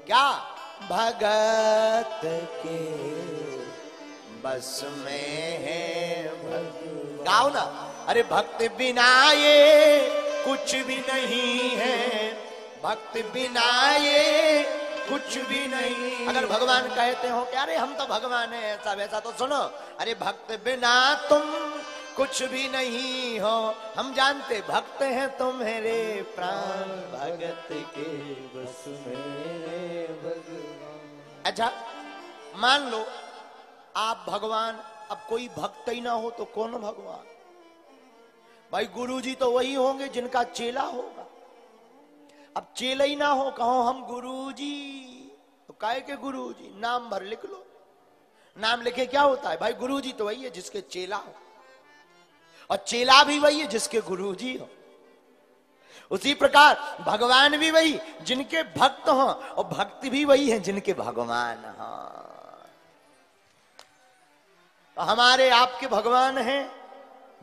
क्या भगत के बस में है भगवान। गाओ ना, अरे भक्त बिना ये कुछ भी नहीं है, भक्त बिना ये कुछ भी नहीं। अगर भगवान कहते हो कि अरे हम तो भगवान है ऐसा वैसा, तो सुनो, अरे भक्त बिना तुम कुछ भी नहीं हो, हम जानते भक्त हैं तुम्हारे प्राण, भगत के बस मेरे भगवान। अच्छा मान लो आप भगवान, अब कोई भक्त ही ना हो तो कौन भगवान? भाई गुरुजी तो वही होंगे जिनका चेला होगा। अब चेला ही ना हो, कहो हम गुरुजी, तो काहे के गुरुजी? नाम भर लिख लो। नाम लिखे क्या होता है भाई? गुरुजी तो वही है जिसके चेला हो, और चेला भी वही है जिसके गुरुजी हो। उसी प्रकार भगवान भी वही जिनके भक्त हो, और भक्त भी वही है जिनके भगवान हो। तो हमारे आपके भगवान हैं,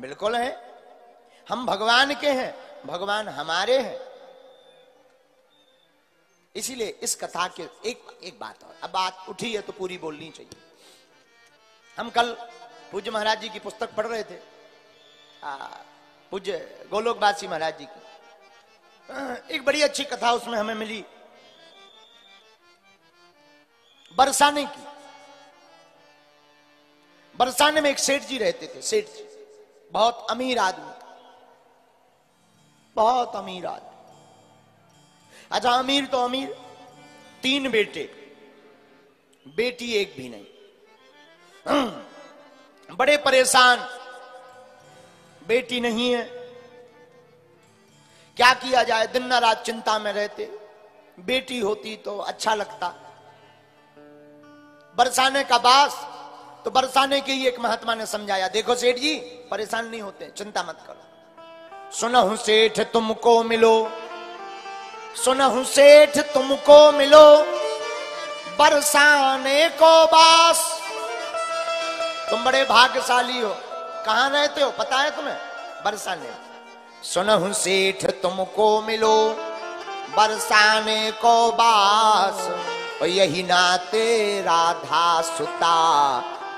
बिल्कुल हैं। हम भगवान के हैं, भगवान हमारे हैं। इसीलिए इस कथा के एक बात और, अब बात उठी है तो पूरी बोलनी चाहिए। हम कल पूज्य महाराज जी की पुस्तक पढ़ रहे थे, पूज्य गोलोकवासी महाराज जी की। एक बड़ी अच्छी कथा उसमें हमें मिली बरसाने की। बरसाने में एक सेठ जी रहते थे। सेठ जी बहुत अमीर आदमी, बहुत अमीर आदमी। अच्छा अमीर तो अमीर, 3 बेटे, बेटी एक भी नहीं। बड़े परेशान, बेटी नहीं है, क्या किया जाए, दिन न रात चिंता में रहते। बेटी होती तो अच्छा लगता। बरसाने का बास, तो बरसाने के ही एक महात्मा ने समझाया, देखो सेठ जी परेशान नहीं होते, चिंता मत करो। सुनहु सेठ तुमको मिलो, सुनहु सेठ तुमको मिलो, बरसाने को बास। तुम बड़े भाग्यशाली हो। कहां रहते हो पता है तुम्हें? बरसाने। सुनहु सेठ तुमको मिलो, बरसाने को बास, और यही नाते राधा सुता,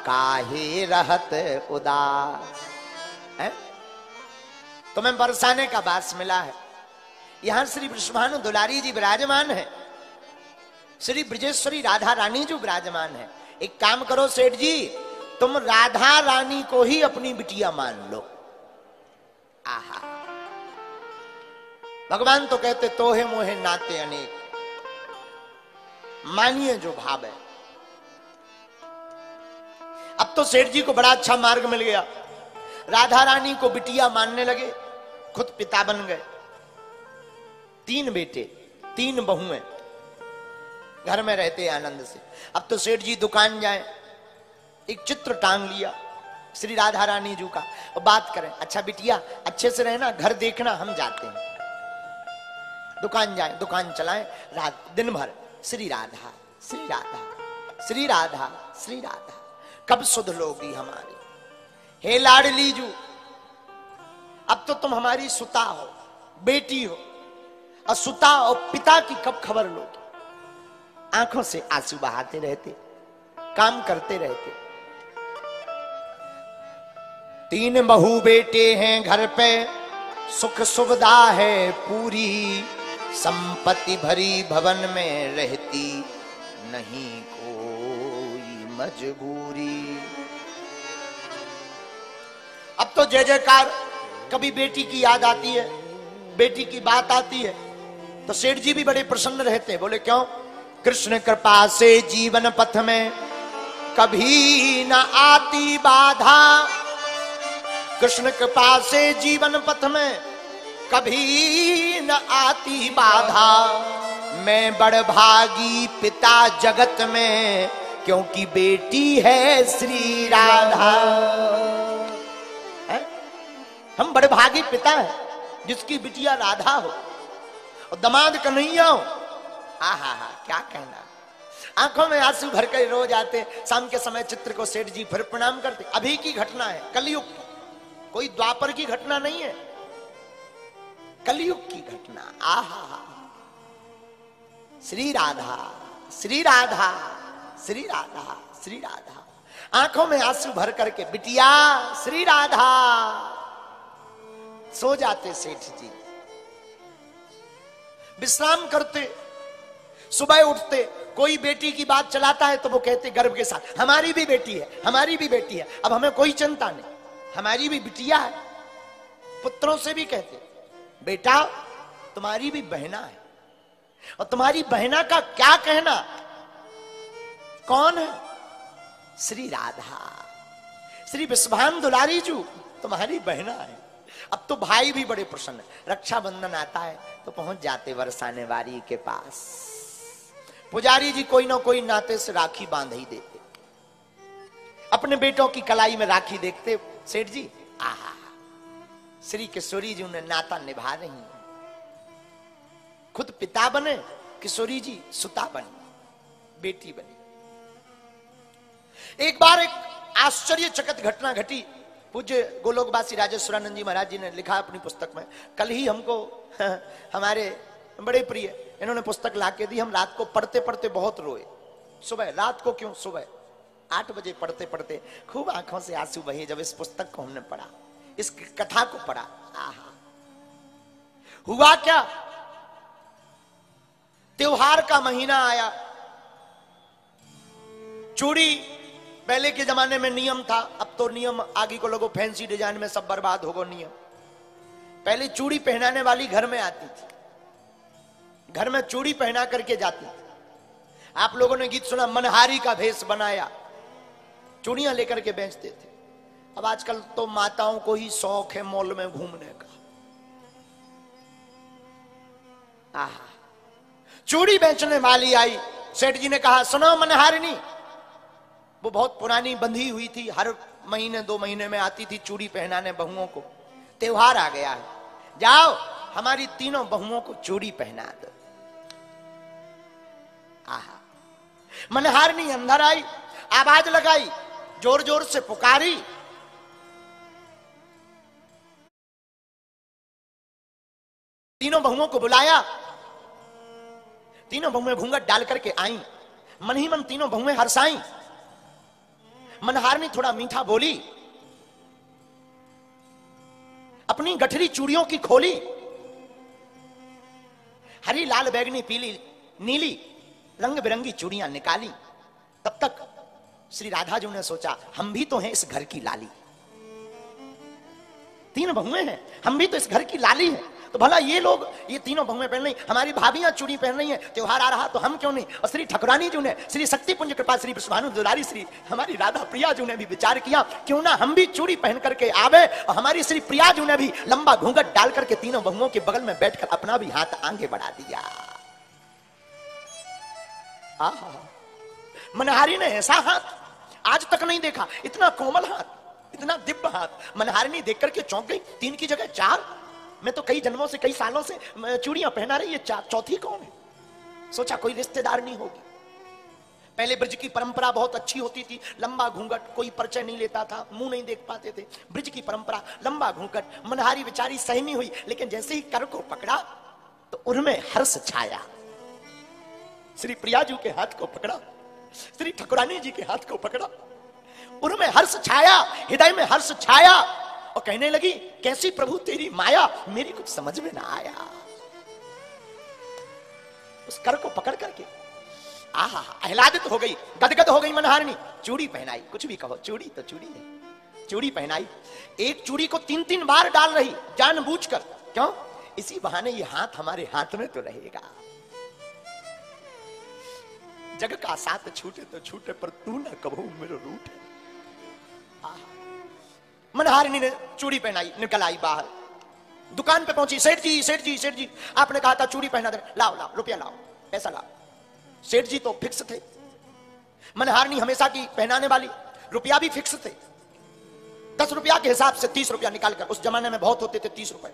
काहे रहत उदास। है? तुम्हें बरसाने का बास मिला है। यहां श्री वृषभानु दुलारी जी विराजमान है, श्री ब्रजेश्वरी राधा रानी जो विराजमान है। एक काम करो सेठ जी, तुम राधा रानी को ही अपनी बिटिया मान लो। आहा, भगवान तो कहते तोहे मोहे नाते अनेक, मानिए जो भाव है। अब तो सेठ जी को बड़ा अच्छा मार्ग मिल गया, राधा रानी को बिटिया मानने लगे, खुद पिता बन गए। 3 बेटे 3 बहुएं घर में रहते आनंद से। अब तो सेठ जी दुकान जाए, एक चित्र टांग लिया श्री राधा रानी जी का, और बात करें, अच्छा बिटिया अच्छे से रहना, घर देखना, हम जाते हैं। दुकान जाए, दुकान चलाएं, रात दिन भर श्री राधा श्री राधा श्री राधा श्री राधा, कब सुध लोगी हमारी, हे लाडली जू, अब तो तुम हमारी सुता हो, बेटी हो, और सुता और पिता की कब खबर लोगी। आंखों से आंसू बहाते रहते, काम करते रहते। 3 बहू बेटे हैं घर पे, सुख सुविधा है पूरी, संपत्ति भरी भवन में रहती, नहीं कोई मजबूरी। अब तो जय जयकार, कभी बेटी की याद आती है, बेटी की बात आती है, तो सेठ जी भी बड़े प्रसन्न रहते हैं। बोले क्यों? कृष्ण कृपा से जीवन पथ में कभी न आती बाधा, कृष्ण कृपा से जीवन पथ में कभी न आती बाधा, मैं बड़ भागी पिता जगत में, क्योंकि बेटी है श्री राधा। है? हम बड़े भागी पिता है जिसकी बिटिया राधा हो और दामाद कन्हैया हो। आहा हा, क्या कहना। आंखों में आंसू भर कर रोज आते। शाम के समय चित्र को सेठ जी फिर प्रणाम करते। अभी की घटना है, कलयुग की, कोई द्वापर की घटना नहीं है, कलयुग की घटना। आहा हा, श्री राधा श्री राधा श्री राधा श्री राधा, आंखों में आंसू भर करके बिटिया श्री राधा। सो जाते सेठ जी, विश्राम करते, सुबह उठते, कोई बेटी की बात चलाता है तो वो कहते गर्व के साथ हमारी भी बेटी है, हमारी भी बेटी है। अब हमें कोई चिंता नहीं, हमारी भी बिटिया है। पुत्रों से भी कहते बेटा तुम्हारी भी बहना है, और तुम्हारी बहना का क्या कहना। कौन है? श्री राधा, श्री विश्वान दुलारी जू तुम्हारी बहना है। अब तो भाई भी बड़े प्रसन्न है। रक्षाबंधन आता है तो पहुंच जाते बरसाने वारी के पास। पुजारी जी कोई ना कोई नाते से राखी बांध ही देते, अपने बेटों की कलाई में राखी देखते। सेठ जी आहा, श्री किशोरी जी उन्हें नाता निभा रही हैं। खुद पिता बने, किशोरी जी सुता बनी, बेटी बनी। एक बार एक आश्चर्यचकित घटना घटी। पूज्य गोलोकवासी राजेश्वरानंद जी महाराज जी ने लिखा अपनी पुस्तक में। कल ही हमको हमारे बड़े प्रिय इन्होंने पुस्तक लाके दी। हम रात को पढ़ते पढ़ते बहुत रोए। सुबह, रात को क्यों, सुबह 8 बजे पढ़ते पढ़ते खूब आंखों से आंसू बहे जब इस पुस्तक को हमने पढ़ा, इस कथा को पढ़ा। आहा, हुआ क्या, त्योहार का महीना आया। चूड़ी पहले के जमाने में नियम था, अब तो नियम आगे को लोगों फैंसी डिजाइन में सब बर्बाद हो गया नियम। पहले चूड़ी पहनाने वाली घर में आती थी, घर में चूड़ी पहना करके जाती थी। आप लोगों ने गीत सुना, मनहारी का भेष बनाया, चूड़ियां लेकर के बेचते थे। अब आजकल तो माताओं को ही शौक है मॉल में घूमने का। आहा, चूड़ी बेचने वाली आई। सेठ जी ने कहा सुनो मनहारिनी, वो बहुत पुरानी बंधी हुई थी, हर महीने 2 महीने में आती थी चूड़ी पहनाने बहुओं को। त्योहार आ गया है, जाओ हमारी तीनों बहुओं को चूड़ी पहना दो। आहा, मनहारिनी अंदर आई, आवाज लगाई, जोर जोर से पुकारी। तीनों बहुओं को बुलाया, तीनों बहुएं घूंघट डाल करके आई। मन ही मन तीनों बहुएं हर्षाई। मनहारिनी थोड़ा मीठा बोली, अपनी गठरी चूड़ियों की खोली, हरी लाल बैगनी पीली नीली रंग बिरंगी चूड़ियां निकाली। तब तक श्री राधा जी ने सोचा हम भी तो हैं इस घर की लाली, 3 बहुएं हैं, हम भी तो इस घर की लाली हैं। तो भला ये लोग, ये तीनों बहुएं पहन रही, हमारी भाभियां चूड़ी पहन रही हैं, त्योहार आ रहा तो हम क्यों नहीं। और श्री ठकुरानी जी ने, श्री शक्ति पुंज कृपा श्री विश्वानु दुलारी श्री हमारी राधा प्रिया जी ने भी विचार किया क्यों ना हम भी चूड़ी पहन करके आवे। और हमारी श्री प्रिया जी ने भी लंबा घूंघट डाल करके तीनों बहुओं के बगल में बैठकर अपना भी हाथ आगे बढ़ा दिया। आहा, मनहारी ने ऐसा हाथ आज तक नहीं देखा, इतना कोमल हाथ, इतना दिव्य हाथ। मनहारिनी देख करके चौंक गई, 3 की जगह 4। मैं तो कई जन्मों से, कई सालों से चूड़ियां पहना रही, ये चौथी कौन है। सोचा कोई रिश्तेदार नहीं होगी। पहले ब्रज की परंपरा बहुत अच्छी होती थी, लंबा घूंघट, कोई परिचय नहीं लेता था, मुंह नहीं देख पाते थे। ब्रज की परंपरा, लंबा घूंघट। मनहारी बेचारी सहमी हुई, लेकिन जैसे ही कर को पकड़ा तो उनमें हर्ष छाया। श्री प्रिया जी के हाथ को पकड़ा, श्री ठकुरानी जी के हाथ को पकड़ा, उनमें हर्ष छाया, हृदय में हर्ष छाया। और कहने लगी कैसी प्रभु तेरी माया, मेरी कुछ समझ में ना आया। उस कर को पकड़ करके आहा, आह्लादित हो गई, गदगद हो गई मनहारिनी। चूड़ी पहनाई, कुछ भी कहो, चूड़ी तो चूड़ी है। चूड़ी पहनाई, एक चूड़ी को 3-3 बार डाल रही जानबूझकर। क्यों? इसी बहाने ये हाथ हमारे हाथ में तो रहेगा। जग का साथ छूटे तो छूटे, पर तू ना कबहू मेरो रूठ। मनहारिनी ने चूड़ी पहनाई, निकल आई बाहर। दुकान पे पहुंची, सेठ जी सेठ जी सेठ जी आपने कहा था चूड़ी पहना दे, लाओ लाओ रुपया लाओ, पैसा लाओ। सेठ जी तो फिक्स थे, मनहारिनी हमेशा की पहनाने वाली, रुपया भी फिक्स थे। 10 रुपया के हिसाब से 30 रुपया निकालकर, उस जमाने में बहुत होते थे 30 रुपए,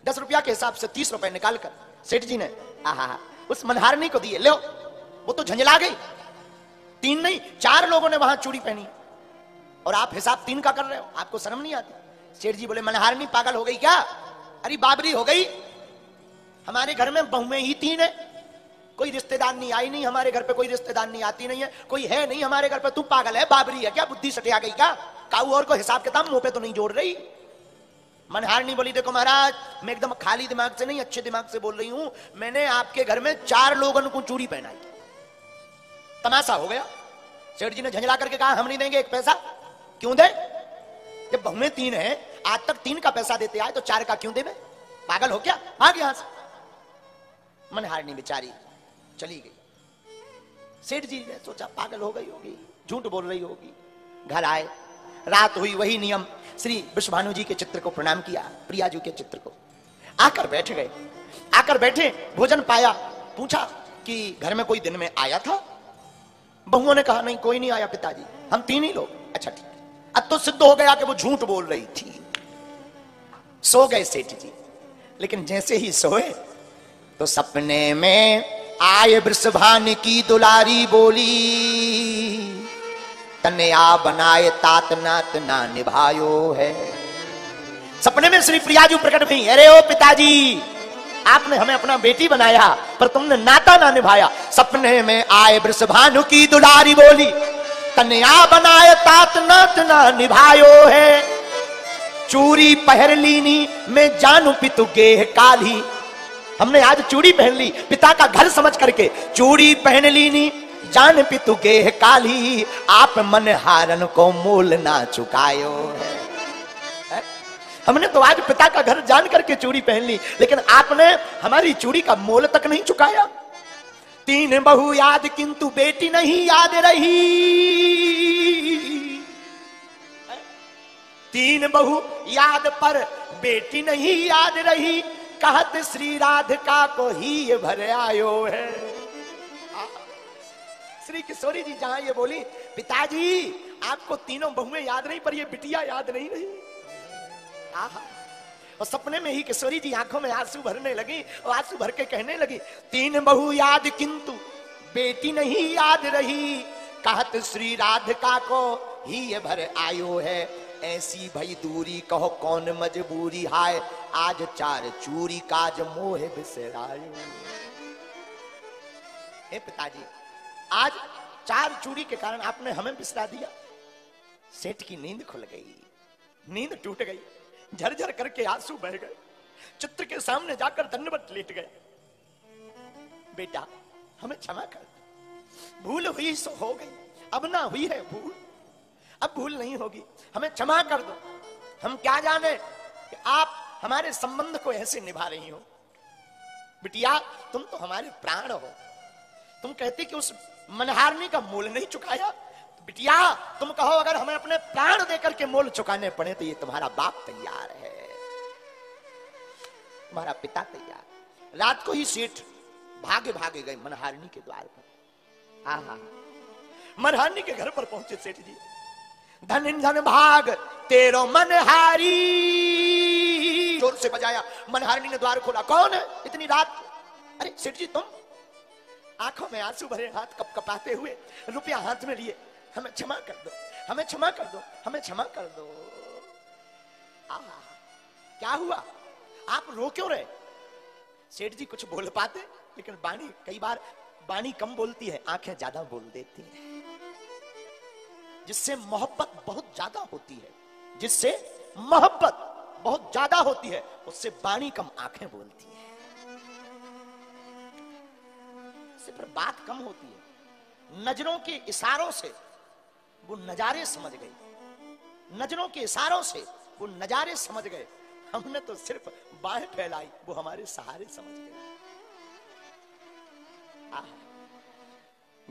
10 रुपया के हिसाब से 30 रुपए निकालकर सेठ जी ने आहा उस मनहारिनी को दिए। लो, वो तो झंझला गई। 3 नहीं 4 लोगों ने वहां चूड़ी पहनी, और आप हिसाब 3 का कर रहे हो, आपको शर्म नहीं आती। सेठ जी बोले मनहारिनी पागल हो गई क्या? अरे बाबरी हो गई, हमारे घर में बहुएं ही 3 है, कोई रिश्तेदार नहीं, आई नहीं हमारे घर पे, कोई रिश्तेदार नहीं, आती नहीं है, कोई है नहीं हमारे घर पे। तू पागल है, बाबरी है क्या, बुद्धि सटिया गई क्या? काऊ और को हिसाब किताब मुंह पे तो नहीं जोड़ रही। मनहारनी बोली देखो महाराज, मैं एकदम खाली दिमाग से नहीं, अच्छे दिमाग से बोल रही हूं। मैंने आपके घर में 4 लोगों को चूड़ी पहनाई, तमाशा हो गया। सेठ जी ने झंझला करके कहा हम नहीं देंगे 1 पैसा। क्यों दे? जब बहुएं 3 है, आज तक 3 का पैसा देते आए तो 4 का क्यों देवे? पागल हो क्या? भाग यहां से। मनहारनी बेचारी चली गई। सेठ जी ने सोचा पागल हो गई होगी, झूठ बोल रही होगी। घर आए, रात हुई, वही नियम। श्री वृषभानु जी के चित्र को प्रणाम किया, प्रियाजू के चित्र को। आकर बैठ गए। आकर बैठे, भोजन पाया, पूछा कि घर में कोई दिन में आया था? बहुओं ने कहा नहीं, कोई नहीं आया पिताजी, हम 3 ही लोग। अच्छा ठीक है। अब तो सिद्ध हो गया कि वो झूठ बोल रही थी। सो गए सेठ जी। लेकिन जैसे ही सोए तो सपने में आए वृषभानु की दुलारी बोली, तनया बनाए तात नात ना निभायो है। सपने में श्री प्रियाजू प्रकट हुई। अरे ओ पिताजी, आपने हमें अपना बेटी बनाया पर तुमने नाता ना निभाया। सपने में आए वृषभानु की दुलारी बोली, तनया बनाए तात नात ना निभायो है। चूड़ी पहर लीनी मैं जानू पितु गेह काली। हमने आज चूड़ी पहन ली पिता का घर समझ करके। चूड़ी पहन लीनी जान पितु गेह काली, आप मन हारन को मोल ना चुकायो है। हमने तो आज पिता का घर जान करके चूड़ी पहन ली, लेकिन आपने हमारी चूड़ी का मोल तक नहीं चुकाया। 3 बहू याद किंतु बेटी नहीं याद रही। 3 बहू याद पर बेटी नहीं याद रही। कहत श्री राधिका को ही ये भर आयो है। श्री किशोरी जी जहां ये बोली, पिताजी आपको 3 बहुएं याद नहीं पर ये बिटिया याद नहीं रही। और सपने में ही किशोरी जी आंखों में आंसू भरने लगी और आंसू भर के कहने लगी, 3 बहू याद किंतु बेटी नहीं याद रही। कहत श्री राधिका को ही ये भर आयो है। ऐसी भई दूरी कहो कौन मजबूरी हाय, आज 4 चूरी काज मोह बिसरायो। हे पिताजी, आज 4 चूड़ी के कारण आपने हमें बिसरा दिया। सेठ की नींद खुल गई, नींद टूट गई, झरझर करके आंसू बह गए। चित्र के सामने जाकर दंडवत लेट गए। बेटा हमें क्षमा कर, भूल हुई सो हो गई, अब ना हुई है भूल, अब भूल नहीं होगी, हमें क्षमा कर दो। हम क्या जाने कि आप हमारे संबंध को ऐसे निभा रही हो। बिटिया तुम तो हमारे प्राण हो। तुम कहती कि उस मनहारनी का मोल नहीं चुकाया। बिटिया तुम कहो अगर हमें अपने प्राण देकर के मोल चुकाने पड़े तो ये तुम्हारा बाप तैयार है, तुम्हारा पिता तैयार। रात को ही सेठ भागे भागे गए मनहारनी के द्वार पर। आहा, मनहारनी के घर पर पहुंचे सेठ जी। धन धन भाग तेरो मनहारी, जोर से बजाया। मनहारनी ने द्वार खोला। कौन है इतनी रात? अरे सेठ जी तुम। आंखों में आंसू भरे, हाथ कपकपाते हुए, रुपया हाथ में लिए। हमें क्षमा कर दो, हमें क्षमा कर दो, हमें क्षमा कर दो। क्या हुआ? आप रो क्यों रहे? सेठ जी कुछ बोल पाते, लेकिन बाणी कई बार बाणी कम बोलती है, आंखें ज्यादा बोल देती हैं। जिससे मोहब्बत बहुत ज्यादा होती है, जिससे मोहब्बत बहुत ज्यादा होती है, उससे बाणी कम, आंखें बोलती है। पर बात कम होती है। नजरों के इशारों से वो नजारे समझ गए, नजरों के इशारों से वो नजारे समझ गए। हमने तो सिर्फ बाहें फैलाई, वो हमारे सहारे समझ गए।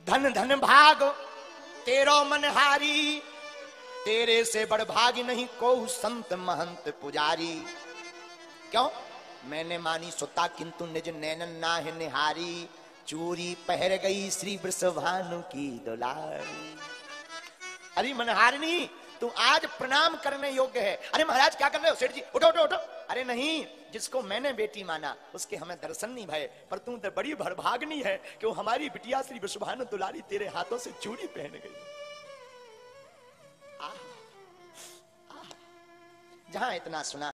धन धन भाग तेरो मनहारी, तेरे से बड़ भागी नहीं को संत महंत पुजारी। क्यों? मैंने मानी सुता किंतु निज नैनन नाहि निहारी। चूरी पहर गई श्री वृषभानु की दुलारी। अरे मनहारिणी तू आज प्रणाम करने योग्य है। अरे महाराज क्या कर रहे हो? सेठ जी उठो उठो उठो। अरे नहीं, जिसको मैंने बेटी माना उसके हमें दर्शन नहीं भये, पर तू तो बड़ी भरभागनी है कि वो हमारी बिटिया श्री वृषभानु दुलारी तेरे हाथों से चूड़ी पहन गई। जहां इतना सुना